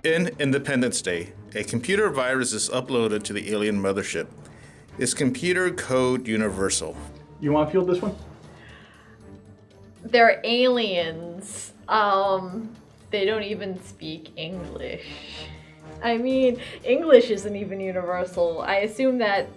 In Independence Day, a computer virus is uploaded to the alien mothership. Is computer code universal? You want to field this one? They're aliens. They don't even speak English. I mean, English isn't even universal. I assume that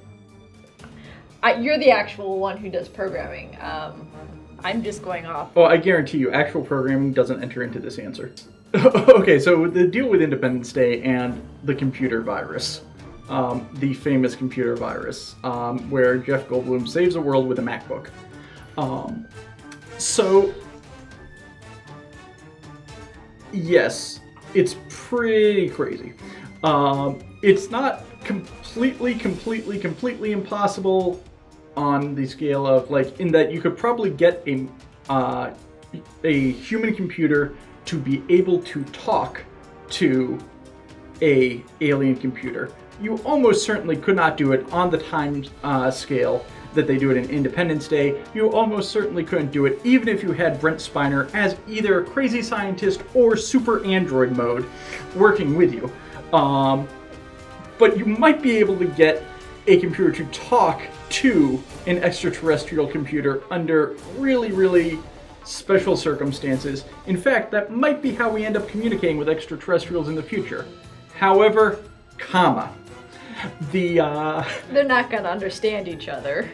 you're the actual one who does programming. I'm just going off. Oh, I guarantee you, actual programming doesn't enter into this answer. Okay, so the deal with Independence Day and the computer virus, the famous computer virus, where Jeff Goldblum saves the world with a MacBook. So, yes, it's pretty crazy. It's not completely impossible on the scale of, like, in that you could probably get a human computer to be able to talk to a alien computer. You almost certainly could not do it on the time scale that they do it in Independence Day. You almost certainly couldn't do it even if you had Brent Spiner as either crazy scientist or super android mode working with you. But you might be able to get a computer to talk to an extraterrestrial computer under really special circumstances. In fact, that might be how we end up communicating with extraterrestrials in the future. However, they're not gonna understand each other.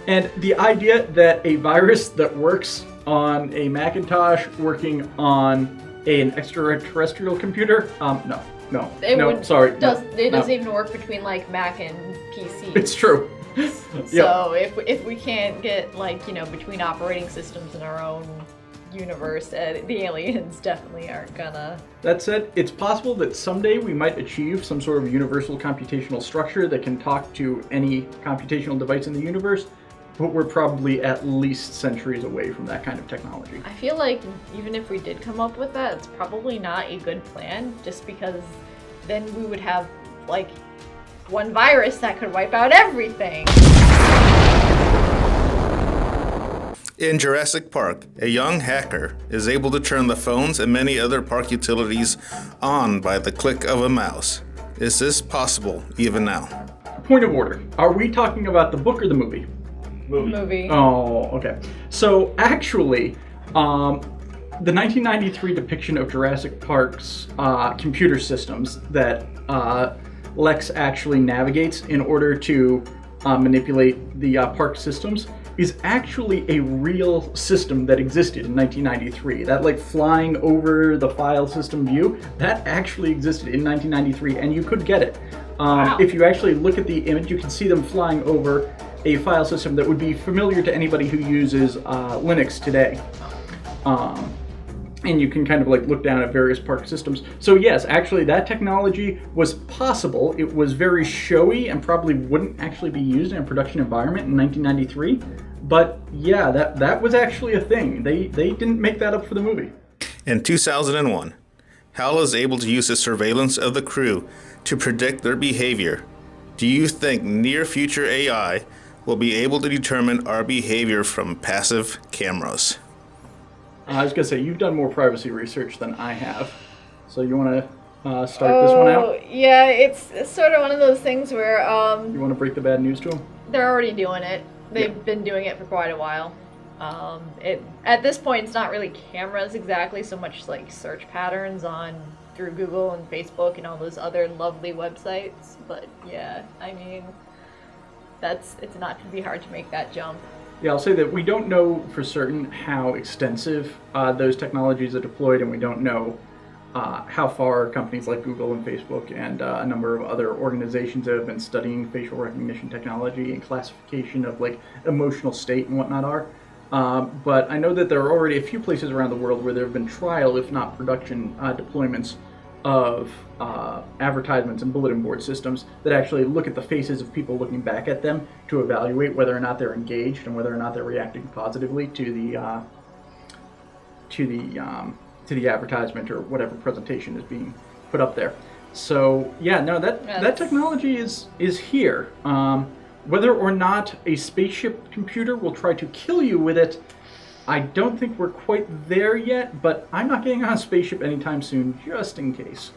And the idea that a virus that works on a Macintosh working on an extraterrestrial computer, no, sorry. It doesn't even work between like Mac and PC. It's true. So if we can't get, like, you know, between operating systems in our own universe, the aliens definitely aren't gonna. That said, it's possible that someday we might achieve some sort of universal computational structure that can talk to any computational device in the universe, but we're probably at least centuries away from that kind of technology. I feel like even if we did come up with that, it's probably not a good plan, just because then we would have, like, one virus that could wipe out everything. In Jurrasic Park, a young hacker is able to turn the phones and many other park utilities on by the click of a mouse. Is this possible even now? Point of order. Are we talking about the book or the movie? Movie. Oh, okay. So actually, the 1993 depiction of Jurassic Park's computer systems that Lex actually navigates in order to manipulate the park systems is actually a real system that existed in 1993. That, like, flying over the file system view, that actually existed in 1993, and you could get it. Wow. If you actually look at the image, you can see them flying over a file system that would be familiar to anybody who uses Linux today. And you can kind of, like, look down at various park systems. So yes, actually that technology was possible. It was very showy and probably wouldn't actually be used in a production environment in 1993. But yeah, that was actually a thing. They didn't make that up for the movie. In 2001, HAL is able to use the surveillance of the crew to predict their behavior. Do you think near future AI will be able to determine our behavior from passive cameras? I was going to say, you've done more privacy research than I have. So you want to start this one out? Yeah, it's sort of one of those things where... You want to break the bad news to them? They're already doing it. They've been doing it for quite a while. At this point, it's not really cameras exactly, so much like search patterns through Google and Facebook and all those other lovely websites. But yeah, I mean, it's not going to be hard to make that jump. Yeah, I'll say that we don't know for certain how extensive those technologies are deployed, and we don't know how far companies like Google and Facebook and a number of other organizations that have been studying facial recognition technology and classification of, like, emotional state and whatnot are. But I know that there are already a few places around the world where there have been trial, if not production, deployments of advertisements and bulletin board systems that actually look at the faces of people looking back at them to evaluate whether or not they're engaged and whether or not they're reacting positively to the advertisement or whatever presentation is being put up there. So yeah, no, that technology is here. Whether or not a spaceship computer will try to kill you with it, I don't think we're quite there yet, but I'm not getting on a spaceship anytime soon, just in case.